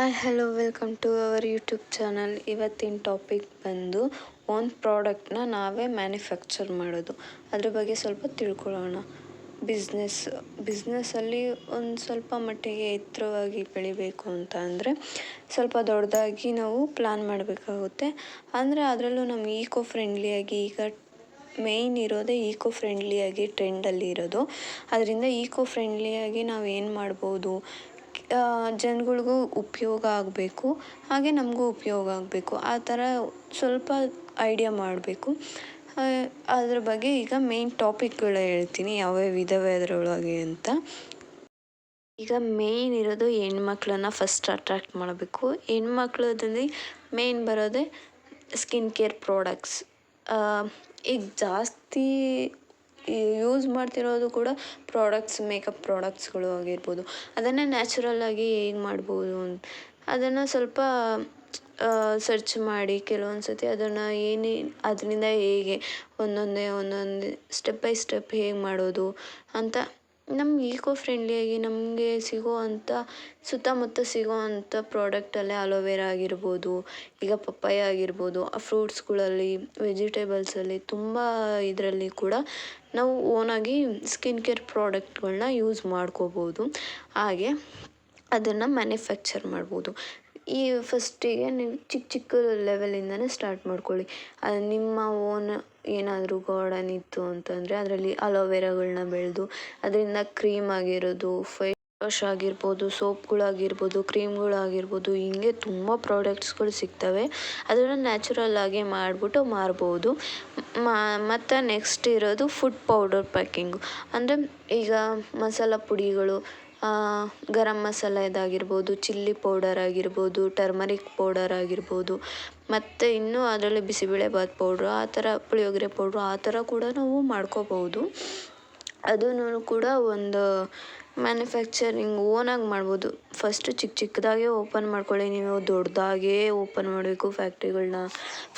Hi hello welcome to our YouTube channel. ಇವತ್ತಿನ topic ಬಂದು own ಪ್ರಾಡಕ್ಟ್ನ ನಾವೇ ಮ್ಯಾನುಫ್ಯಾಕ್ಚರ್ ಮಾಡೋದು, ಅದ್ರ ಬಗ್ಗೆ ಸ್ವಲ್ಪ ತಿಳ್ಕೊಳ್ಳೋಣ. ಬಿಸ್ನೆಸ್ಸಲ್ಲಿ ಒಂದು ಸ್ವಲ್ಪ ಮಟ್ಟಿಗೆ ಎತ್ತರವಾಗಿ ಬೆಳಿಬೇಕು ಅಂತ ಅಂದರೆ ಸ್ವಲ್ಪ ದೊಡ್ಡದಾಗಿ ನಾವು ಪ್ಲ್ಯಾನ್ ಮಾಡಬೇಕಾಗುತ್ತೆ. ಅಂದರೆ ಅದರಲ್ಲೂ ನಮ್ಮ ಈಕೋ ಫ್ರೆಂಡ್ಲಿಯಾಗಿ ಈಗ ಮೇಯ್ನ್ ಇರೋದೇ ಈಕೋ ಫ್ರೆಂಡ್ಲಿಯಾಗಿ ಟ್ರೆಂಡಲ್ಲಿ ಇರೋದು. ಅದರಿಂದ ಈಕೋ ಫ್ರೆಂಡ್ಲಿಯಾಗಿ ನಾವು ಏನು ಮಾಡ್ಬೋದು, ಜನಗಳ್ಗೂ ಉಪಯೋಗ ಆಗಬೇಕು, ಹಾಗೆ ನಮಗೂ ಉಪಯೋಗ ಆಗಬೇಕು, ಆ ಥರ ಸ್ವಲ್ಪ ಐಡಿಯಾ ಮಾಡಬೇಕು. ಅದ್ರ ಬಗ್ಗೆ ಈಗ ಮೇಯ್ನ್ ಟಾಪಿಕ್ಗಳು ಹೇಳ್ತೀನಿ, ಯಾವ್ಯಾವ ಇದ್ದಾವೆ ಅದರೊಳಗೆ ಅಂತ. ಈಗ ಮೇಯ್ನ್ ಇರೋದು ಹೆಣ್ಮಕ್ಳನ್ನ ಫಸ್ಟ್ ಅಟ್ರ್ಯಾಕ್ಟ್ ಮಾಡಬೇಕು. ಹೆಣ್ಮಕ್ಳದಲ್ಲಿ ಮೇಯ್ನ್ ಬರೋದೇ ಸ್ಕಿನ್ ಕೇರ್ ಪ್ರಾಡಕ್ಟ್ಸ್. ಈಗ ಜಾಸ್ತಿ ಯೂಸ್ ಮಾಡ್ತಿರೋದು ಕೂಡ ಪ್ರಾಡಕ್ಟ್ಸ್, ಮೇಕಪ್ ಪ್ರಾಡಕ್ಟ್ಸ್ಗಳು ಆಗಿರ್ಬೋದು. ಅದನ್ನೇ ನ್ಯಾಚುರಲ್ಲಾಗಿ ಹೇಗೆ ಮಾಡ್ಬೋದು ಅದನ್ನು ಸ್ವಲ್ಪ ಸರ್ಚ್ ಮಾಡಿ ಕೆಲವೊಂದು ಸತಿ ಅದನ್ನು ಅದರಿಂದ ಹೇಗೆ ಒಂದೊಂದೇ ಸ್ಟೆಪ್ ಬೈ ಸ್ಟೆಪ್ ಹೇಗೆ ಮಾಡೋದು ಅಂತ ನಮ್ಗೆ ಈಕೋ ಫ್ರೆಂಡ್ಲಿಯಾಗಿ ನಮಗೆ ಸುತ್ತಮುತ್ತ ಸಿಗೋ ಅಂಥ ಪ್ರಾಡಕ್ಟಲ್ಲೇ ಅಲೋವೆರಾ ಆಗಿರ್ಬೋದು, ಈಗ ಪಪ್ಪಾಯ ಆಗಿರ್ಬೋದು, ಆ ಫ್ರೂಟ್ಸ್ಗಳಲ್ಲಿ, ವೆಜಿಟೇಬಲ್ಸಲ್ಲಿ ತುಂಬ ಇದರಲ್ಲಿ ಕೂಡ ನಾವು ಓನಾಗಿ ಸ್ಕಿನ್ ಕೇರ್ ಪ್ರಾಡಕ್ಟ್ಗಳನ್ನ ಯೂಸ್ ಮಾಡ್ಕೋಬೋದು. ಹಾಗೆ ಅದನ್ನು ಮ್ಯಾನುಫ್ಯಾಕ್ಚರ್ ಮಾಡ್ಬೋದು. ಈ ಫಸ್ಟಿಗೆ ನೀವು ಚಿಕ್ಕ ಲೆವೆಲಿಂದನೇ ಸ್ಟಾರ್ಟ್ ಮಾಡ್ಕೊಳ್ಳಿ. ನಿಮ್ಮ ಓನ್ ಏನಾದರೂ ಗಾರ್ಡನ್ ಇತ್ತು ಅಂತಂದರೆ ಅದರಲ್ಲಿ ಅಲೋವೆರಾಗಳನ್ನ ಬೆಳೆದು ಅದರಿಂದ ಕ್ರೀಮ್ ಆಗಿರೋದು, ಫೇಸ್ ವಾಶ್ ಆಗಿರ್ಬೋದು, ಸೋಪ್ಗಳಾಗಿರ್ಬೋದು, ಕ್ರೀಮ್ಗಳಾಗಿರ್ಬೋದು, ಹೀಗೆ ತುಂಬ ಪ್ರಾಡಕ್ಟ್ಸ್ಗಳು ಸಿಗ್ತವೆ. ಅದನ್ನು ನ್ಯಾಚುರಲ್ ಆಗಿ ಮಾಡಿಬಿಟ್ಟು ಮಾರ್ಬೋದು. ಮತ್ತು ನೆಕ್ಸ್ಟ್ ಇರೋದು ಫುಡ್ ಪೌಡರ್ ಪ್ಯಾಕಿಂಗು. ಅಂದರೆ ಈಗ ಮಸಾಲ ಪುಡಿಗಳು, ಗರಂ ಮಸಾಲೆದಾಗಿರ್ಬೋದು, ಚಿಲ್ಲಿ ಪೌಡರ್ ಆಗಿರ್ಬೋದು, ಟರ್ಮರಿಕ್ ಪೌಡರ್ ಆಗಿರ್ಬೋದು, ಮತ್ತು ಇನ್ನೂ ಅದರಲ್ಲಿ ಬಿಸಿಬೇಳೆಬಾತ್ ಪೌಡ್ರು, ಆ ಥರ ಪುಳಿಯೋಗರೆ ಪೌಡ್ರು, ಆ ಥರ ಕೂಡ ನಾವು ಮಾಡ್ಕೋಬೋದು. ಅದನ್ನು ಕೂಡ ಒಂದು ಮ್ಯಾನುಫ್ಯಾಕ್ಚರಿಂಗ್ ಓನಾಗಿ ಮಾಡ್ಬೋದು. ಫಸ್ಟು ಚಿಕ್ಕದಾಗೇ ಓಪನ್ ಮಾಡ್ಕೊಳ್ಳಿ. ನೀವು ದೊಡ್ಡದಾಗೇ ಓಪನ್ ಮಾಡಬೇಕು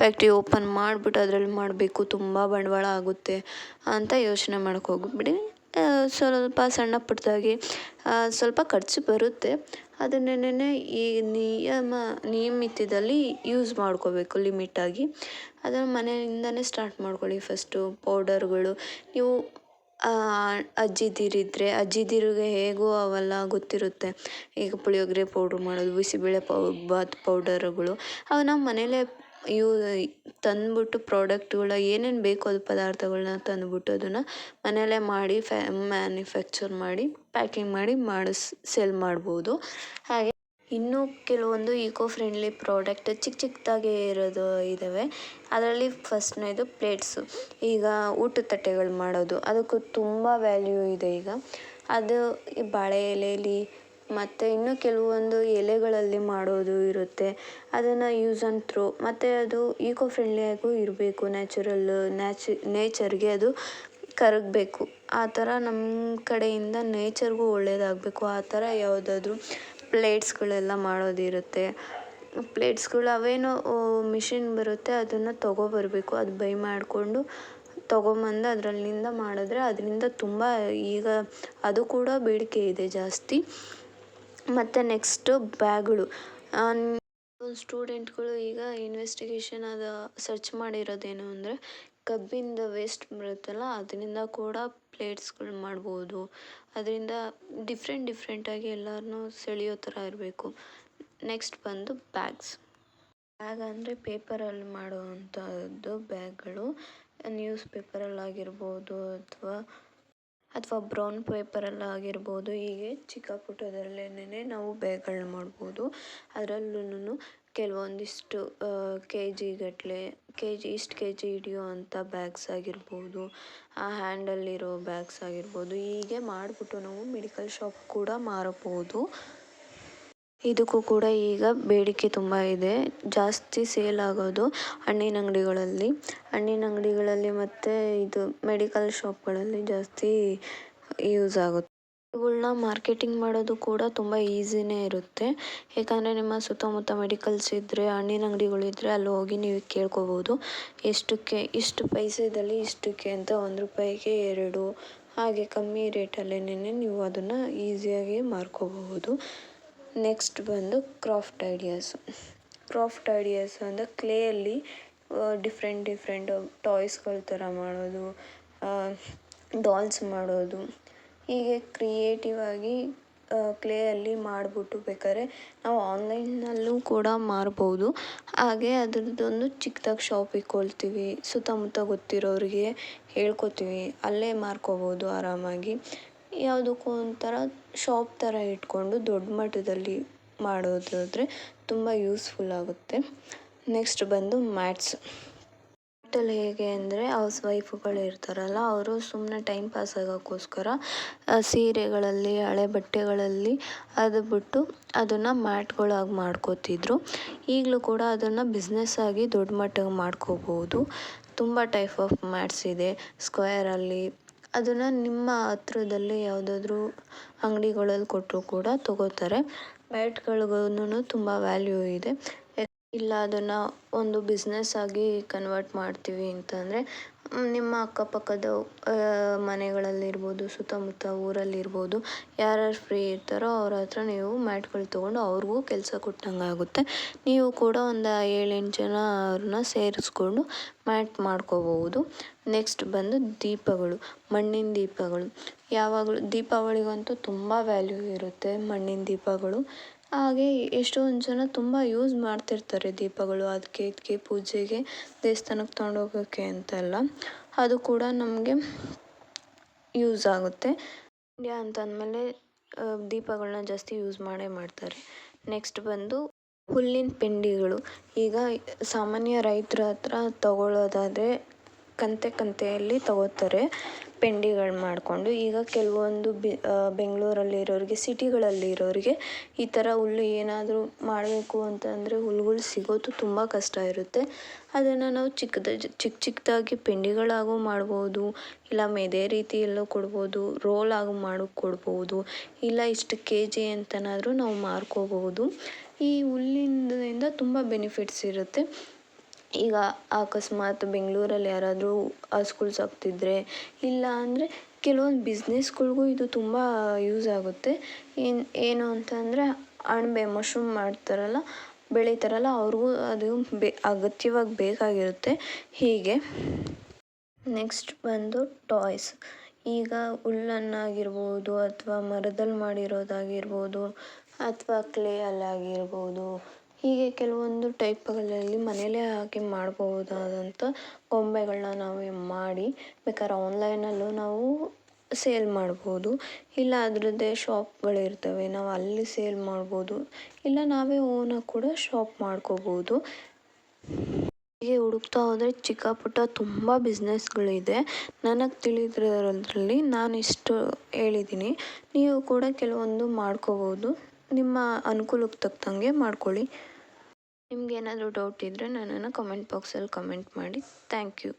ಫ್ಯಾಕ್ಟ್ರಿ ಓಪನ್ ಮಾಡಿಬಿಟ್ಟು ಅದರಲ್ಲಿ ಮಾಡಬೇಕು, ತುಂಬ ಬಂಡವಾಳ ಆಗುತ್ತೆ ಅಂತ ಯೋಚನೆ ಮಾಡೋಕ್ಕೆ ಹೋಗ್ಬಿಡಿ. ಸ್ವಲ್ಪ ಸಣ್ಣ ಪುಟ್ಟದಾಗಿ ಸ್ವಲ್ಪ ಖರ್ಚು ಬರುತ್ತೆ. ಅದನ್ನೇನೆ ಈ ನಿಯಮಿತದಲ್ಲಿ ಯೂಸ್ ಮಾಡ್ಕೋಬೇಕು ಲಿಮಿಟಾಗಿ. ಅದನ್ನು ಮನೆಯಿಂದನೇ ಸ್ಟಾರ್ಟ್ ಮಾಡ್ಕೊಳ್ಳಿ. ಫಸ್ಟು ಪೌಡರ್ಗಳು ನೀವು ಅಜ್ಜಿದಿರಿದ್ದರೆ ಅಜ್ಜಿದಿರಿಗೆ ಹೇಗೋ ಅವೆಲ್ಲ ಗೊತ್ತಿರುತ್ತೆ. ಈಗ ಪುಳಿಯೋಗರೆ ಪೌಡ್ರು ಮಾಡೋದು, ಬಿಸಿಬೇಳೆ ಬಾತ್ ಪೌಡರ್ಗಳು, ಅವು ನಾವು ಮನೇಲೇ ತಂದ್ಬಿಟ್ಟು ಪ್ರಾಡಕ್ಟ್ಗಳ ಏನೇನು ಬೇಕೋ ಅದು ಪದಾರ್ಥಗಳನ್ನ ತಂದುಬಿಟ್ಟು ಅದನ್ನು ಮನೇಲೇ ಮಾಡಿ ಮ್ಯಾನುಫ್ಯಾಕ್ಚರ್ ಮಾಡಿ ಪ್ಯಾಕಿಂಗ್ ಮಾಡಿ ಸೇಲ್ ಮಾಡ್ಬೋದು. ಹಾಗೆ ಇನ್ನೂ ಕೆಲವೊಂದು ಈಕೋ ಫ್ರೆಂಡ್ಲಿ ಪ್ರಾಡಕ್ಟ್ ಚಿಕ್ಕದಾಗೇ ಇರೋದು ಇದ್ದಾವೆ. ಅದರಲ್ಲಿ ಫಸ್ಟ್ನೇದು ಪ್ಲೇಟ್ಸು. ಈಗ ಊಟದ ತಟ್ಟೆಗಳು ಮಾಡೋದು, ಅದಕ್ಕೂ ತುಂಬ ವ್ಯಾಲ್ಯೂ ಇದೆ. ಈಗ ಅದು ಬಾಳೆ ಎಲೆಯಲ್ಲಿ ಮತ್ತು ಇನ್ನೂ ಕೆಲವೊಂದು ಎಲೆಗಳಲ್ಲಿ ಮಾಡೋದು ಇರುತ್ತೆ. ಅದನ್ನು ಯೂಸ್ ಆ್ಯಂಡ್ ಥ್ರೋ, ಮತ್ತು ಅದು ಈಕೋ ಫ್ರೆಂಡ್ಲಿಯಾಗೂ ಇರಬೇಕು. ನೇಚರ್ಗೆ ಅದು ಕರಗಬೇಕು. ಆ ಥರ ನಮ್ಮ ಕಡೆಯಿಂದ ನೇಚರ್ಗೂ ಒಳ್ಳೆಯದಾಗಬೇಕು. ಆ ಥರ ಯಾವುದಾದ್ರೂ ಪ್ಲೇಟ್ಸ್ಗಳೆಲ್ಲ ಮಾಡೋದಿರುತ್ತೆ. ಪ್ಲೇಟ್ಸ್ಗಳು ಅವೇನೋ ಮಿಷಿನ್ ಬರುತ್ತೆ, ಅದನ್ನು ತೊಗೊಬರ್ಬೇಕು. ಅದು ಬೈ ಮಾಡಿಕೊಂಡು ತೊಗೊಂಬಂದು ಅದರಲ್ಲಿಂದ ಮಾಡಿದ್ರೆ ಅದರಿಂದ ತುಂಬ ಈಗ ಅದು ಕೂಡ ಬೇಡಿಕೆ ಇದೆ ಜಾಸ್ತಿ. ಮತ್ತು ನೆಕ್ಸ್ಟು ಬ್ಯಾಗ್ಗಳು. ಸ್ಟೂಡೆಂಟ್ಗಳು ಈಗ ಇನ್ವೆಸ್ಟಿಗೇಷನ್ ಅದು ಸರ್ಚ್ ಮಾಡಿರೋದೇನು ಅಂದರೆ ಕಬ್ಬಿಂದ ವೇಸ್ಟ್ ಬರುತ್ತಲ್ಲ, ಅದರಿಂದ ಕೂಡ ಪ್ಲೇಟ್ಸ್ಗಳು ಮಾಡ್ಬೋದು. ಅದರಿಂದ ಡಿಫ್ರೆಂಟಾಗಿ ಎಲ್ಲರನ್ನೂ ಸೆಳೆಯೋ ಥರ ಇರಬೇಕು. ನೆಕ್ಸ್ಟ್ ಬಂದು ಬ್ಯಾಗ್ ಅಂದರೆ ಪೇಪರಲ್ಲಿ ಮಾಡುವಂಥದ್ದು ಬ್ಯಾಗ್ಗಳು. ನ್ಯೂಸ್ ಪೇಪರಲ್ಲಾಗಿರ್ಬೋದು ಅಥವಾ ಬ್ರೌನ್ ಪೇಪರಲ್ಲಾಗಿರ್ಬೋದು. ಹೀಗೆ ಚಿಕ್ಕ ಪುಟ್ಟದರಲ್ಲೇನೆ ನಾವು ಬ್ಯಾಗ್ಗಳನ್ನ ಮಾಡ್ಬೋದು. ಅದರಲ್ಲೂ ಕೆಲವೊಂದಿಷ್ಟು ಇಷ್ಟು ಕೆ ಜಿ ಹಿಡಿಯೋ ಅಂಥ ಬ್ಯಾಗ್ಸ್ ಆಗಿರ್ಬೋದು, ಆ ಹ್ಯಾಂಡಲ್ಲಿರೋ ಬ್ಯಾಗ್ಸ್ ಆಗಿರ್ಬೋದು. ಹೀಗೆ ಮಾಡಿಬಿಟ್ಟು ನಾವು ಮೆಡಿಕಲ್ ಶಾಪ್ ಕೂಡ ಮಾರಬೋದು. ಇದಕ್ಕೂ ಕೂಡ ಈಗ ಬೇಡಿಕೆ ತುಂಬ ಇದೆ. ಜಾಸ್ತಿ ಸೇಲ್ ಆಗೋದು ಹಣ್ಣಿನ ಅಂಗಡಿಗಳಲ್ಲಿ ಮತ್ತು ಇದು ಮೆಡಿಕಲ್ ಶಾಪ್ಗಳಲ್ಲಿ ಜಾಸ್ತಿ ಯೂಸ್ ಆಗುತ್ತೆ. ಇವುಗಳನ್ನ ಮಾರ್ಕೆಟಿಂಗ್ ಮಾಡೋದು ಕೂಡ ತುಂಬ ಈಸಿನೇ ಇರುತ್ತೆ. ಏಕೆಂದರೆ ನಿಮ್ಮ ಸುತ್ತಮುತ್ತ ಮೆಡಿಕಲ್ಸ್ ಇದ್ದರೆ, ಹಣ್ಣಿನ ಅಂಗಡಿಗಳಿದ್ದರೆ ಅಲ್ಲಿ ಹೋಗಿ ನೀವು ಕೇಳ್ಕೋಬೋದು, ಇಷ್ಟು ಪೈಸೆದಲ್ಲಿ ಇಷ್ಟಕ್ಕೆ ಅಂತ, ₹1ಗೆ 2, ಹಾಗೆ ಕಮ್ಮಿ ರೇಟಲ್ಲೇನೆ ನೀವು ಅದನ್ನು ಈಸಿಯಾಗಿ ಮಾರ್ಕೋಬಹುದು. ನೆಕ್ಸ್ಟ್ ಬಂದು ಕ್ರಾಫ್ಟ್ ಐಡಿಯಾಸ್ ಅಂದರೆ ಕ್ಲೇಯಲ್ಲಿ ಡಿಫ್ರೆಂಟ್ ಟಾಯ್ಸ್ಗಳ ಥರ ಮಾಡೋದು, ಡಾಲ್ಸ್ ಮಾಡೋದು, ಹೀಗೆ ಕ್ರಿಯೇಟಿವ್ ಆಗಿ ಕ್ಲೇಯಲ್ಲಿ ಮಾಡಿಬಿಟ್ಟು ಬೇಕಾದ್ರೆ ನಾವು ಆನ್ಲೈನ್ನಲ್ಲೂ ಕೂಡ ಮಾರ್ಬೋದು. ಹಾಗೆ ಅದರದ್ದೊಂದು ಚಿಕ್ಕದಾಗಿ ಶಾಪ್ ಇಟ್ಕೊಳ್ತೀವಿ, ಸುತ್ತಮುತ್ತ ಗೊತ್ತಿರೋರಿಗೆ ಹೇಳ್ಕೊತೀವಿ, ಅಲ್ಲೇ ಮಾರ್ಕೋಬೋದು ಆರಾಮಾಗಿ. ಯಾವುದಕ್ಕೂ ಒಂಥರ ಶಾಪ್ ಥರ ಇಟ್ಕೊಂಡು ದೊಡ್ಡ ಮಟ್ಟದಲ್ಲಿ ಮಾಡೋದಾದರೆ ತುಂಬ ಯೂಸ್ಫುಲ್ ಆಗುತ್ತೆ. ನೆಕ್ಸ್ಟ್ ಬಂದು ಮ್ಯಾಟ್ಸ್ ಹೇಗೆ ಅಂದರೆ ಹೌಸ್ ವೈಫುಗಳು ಇರ್ತಾರಲ್ಲ, ಅವರು ಸುಮ್ಮನೆ ಟೈಮ್ ಪಾಸ್ ಆಗೋಕ್ಕೋಸ್ಕರ ಸೀರೆಗಳಲ್ಲಿ, ಹಳೆ ಬಟ್ಟೆಗಳಲ್ಲಿ ಅದು ಬಿಟ್ಟು ಅದನ್ನು ಮ್ಯಾಟ್ಗಳಾಗಿ ಮಾಡ್ಕೋತಿದ್ರು. ಈಗಲೂ ಕೂಡ ಅದನ್ನು ಬಿಸ್ನೆಸ್ ಆಗಿ ದೊಡ್ಡ ಮಟ್ಟಿಗೆ ಮಾಡ್ಕೋಬೋದು. ತುಂಬ ಟೈಪ್ ಆಫ್ ಮ್ಯಾಟ್ಸ್ ಇದೆ. ಸ್ಕ್ವೇರಲ್ಲಿ ಅದನ್ನು ನಿಮ್ಮ ಹತ್ರದಲ್ಲಿ ಯಾವುದಾದ್ರೂ ಅಂಗಡಿಗಳಲ್ಲಿ ಕೊಟ್ಟರು ಕೂಡ ತಗೋತಾರೆ. ಮ್ಯಾಟ್ಗಳಿಗೂ ತುಂಬ ವ್ಯಾಲ್ಯೂ ಇದೆ. ಇಲ್ಲ ಅದನ್ನು ಒಂದು ಬಿಸ್ನೆಸ್ ಆಗಿ ಕನ್ವರ್ಟ್ ಮಾಡ್ತೀವಿ ಅಂತಂದರೆ ನಿಮ್ಮ ಅಕ್ಕಪಕ್ಕದ ಮನೆಗಳಲ್ಲಿರ್ಬೋದು, ಸುತ್ತಮುತ್ತ ಊರಲ್ಲಿರ್ಬೋದು, ಯಾರ್ಯಾರು ಫ್ರೀ ಇರ್ತಾರೋ ಅವ್ರ ಹತ್ರ ನೀವು ಮ್ಯಾಟ್ಗಳು ತೊಗೊಂಡು ಅವ್ರಿಗೂ ಕೆಲಸ ಕೊಟ್ಟಂಗೆ ಆಗುತ್ತೆ. ನೀವು ಕೂಡ ಒಂದು 7-8 ಜನ ಅವ್ರನ್ನ ಸೇರಿಸ್ಕೊಂಡು ಮ್ಯಾಟ್ ಮಾಡ್ಕೋಬಹುದು. ನೆಕ್ಸ್ಟ್ ಬಂದು ಮಣ್ಣಿನ ದೀಪಗಳು. ಯಾವಾಗಲೂ ದೀಪಾವಳಿಗಂತೂ ತುಂಬ ವ್ಯಾಲ್ಯೂ ಇರುತ್ತೆ ಮಣ್ಣಿನ ದೀಪಗಳು. ಹಾಗೆ ಎಷ್ಟೊಂದು ಜನ ತುಂಬ ಯೂಸ್ ಮಾಡ್ತಿರ್ತಾರೆ ದೀಪಗಳು, ಅದಕ್ಕೆ ಇದಕ್ಕೆ ಪೂಜೆಗೆ, ದೇವಸ್ಥಾನಕ್ಕೆ ತೊಗೊಂಡೋಗೋಕ್ಕೆ ಅಂತೆಲ್ಲ. ಅದು ಕೂಡ ನಮಗೆ ಯೂಸ್ ಆಗುತ್ತೆ. ಇಂಡಿಯಾ ಅಂತಂದಮೇಲೆ ದೀಪಗಳನ್ನ ಜಾಸ್ತಿ ಯೂಸ್ ಮಾಡೇ ಮಾಡ್ತಾರೆ. ನೆಕ್ಸ್ಟ್ ಬಂದು ಹುಲ್ಲಿನ ಪೆಂಡಿಗಳು. ಈಗ ಸಾಮಾನ್ಯ ರೈತರ ಹತ್ರ ತಗೊಳ್ಳೋದಾದರೆ ಕಂತೆಯಲ್ಲಿ ತಗೋತಾರೆ ಪೆಂಡಿಗಳು ಮಾಡಿಕೊಂಡು. ಈಗ ಕೆಲವೊಂದು ಬೆಂಗಳೂರಲ್ಲಿರೋರಿಗೆ, ಸಿಟಿಗಳಲ್ಲಿರೋರಿಗೆ ಈ ಥರ ಹುಲ್ಲು ಏನಾದರೂ ಮಾಡಬೇಕು ಅಂತಂದರೆ ಹುಲ್ಲುಗಳು ಸಿಗೋದು ತುಂಬ ಕಷ್ಟ ಇರುತ್ತೆ. ಅದನ್ನು ನಾವು ಚಿಕ್ಕದಾಗಿ ಪೆಂಡಿಗಳಾಗೂ ಮಾಡ್ಬೋದು, ಇಲ್ಲ ಮೆದೆ ರೀತಿಯಲ್ಲೂ ಕೊಡ್ಬೋದು, ರೋಲಾಗಿ ಮಾಡಿ ಕೊಡ್ಬೋದು, ಇಲ್ಲ ಇಷ್ಟು KG ಅಂತನಾದರೂ ನಾವು ಮಾರ್ಕೋಬಹುದು. ಈ ಹುಲ್ಲಿಂದ ತುಂಬ ಬೆನಿಫಿಟ್ಸ್ ಇರುತ್ತೆ. ಈಗ ಅಕಸ್ಮಾತ್ ಬೆಂಗಳೂರಲ್ಲಿ ಯಾರಾದರೂ ಹಸುಗಳು ಸಾಕ್ತಿದ್ರೆ, ಇಲ್ಲ ಅಂದರೆ ಕೆಲವೊಂದು ಬಿಸ್ನೆಸ್ಗಳಿಗೂ ಇದು ತುಂಬ ಯೂಸ್ ಆಗುತ್ತೆ. ಏನು ಅಂತಂದರೆ ಅಣಬೆ ಮಶ್ರೂಮ್ ಬೆಳೀತಾರಲ್ಲ ಅವ್ರಿಗೂ ಅದು ಅಗತ್ಯವಾಗಿ ಬೇಕಾಗಿರುತ್ತೆ. ಹೀಗೆ ನೆಕ್ಸ್ಟ್ ಬಂದು ಟಾಯ್ಸ್. ಈಗ ಹುಲ್ಲನ್ನಾಗಿರ್ಬೋದು ಅಥವಾ ಮರದಲ್ಲಿ ಮಾಡಿರೋದಾಗಿರ್ಬೋದು ಅಥವಾ ಕ್ಲೇಯಲ್ಲಾಗಿರ್ಬೋದು, ಹೀಗೆ ಕೆಲವೊಂದು ಟೈಪ್ಗಳಲ್ಲಿ ಮನೇಲೇ ಹಾಕಿ ಮಾಡಬಹುದಾದಂಥ ಗೊಂಬೆಗಳನ್ನ ನಾವೇ ಮಾಡಿ ಬೇಕಾದ್ರೆ ಆನ್ಲೈನಲ್ಲೂ ನಾವು ಸೇಲ್ ಮಾಡ್ಬೋದು. ಇಲ್ಲ ಅದರದ್ದೇ ಶಾಪ್ಗಳಿರ್ತವೆ, ನಾವು ಅಲ್ಲಿ ಸೇಲ್ ಮಾಡ್ಬೋದು. ಇಲ್ಲ ನಾವೇ ಓನಾಗಿ ಕೂಡ ಶಾಪ್ ಮಾಡ್ಕೋಬೋದು. ಹೀಗೆ ಹುಡುಕ್ತಾ ಹೋದರೆ ಚಿಕ್ಕ ಪುಟ್ಟ ತುಂಬ ಬಿಸ್ನೆಸ್ಗಳಿದೆ. ನನಗೆ ತಿಳಿದಿರೋದ್ರಲ್ಲಿ ನಾನು ಇಷ್ಟು ಹೇಳಿದ್ದೀನಿ. ನೀವು ಕೂಡ ಕೆಲವೊಂದು ಮಾಡ್ಕೋಬೋದು. ನಿಮ್ಮ ಅನುಕೂಲಕ್ಕೆ ತಕ್ಕಂಗೆ ಮಾಡ್ಕೊಳ್ಳಿ. ನಿಮ್ಗೇನಾದರೂ ಡೌಟ್ ಇದ್ದರೆ ನನ್ನನ್ನು ಕಮೆಂಟ್ ಬಾಕ್ಸಲ್ಲಿ ಕಮೆಂಟ್ ಮಾಡಿ. Thank you.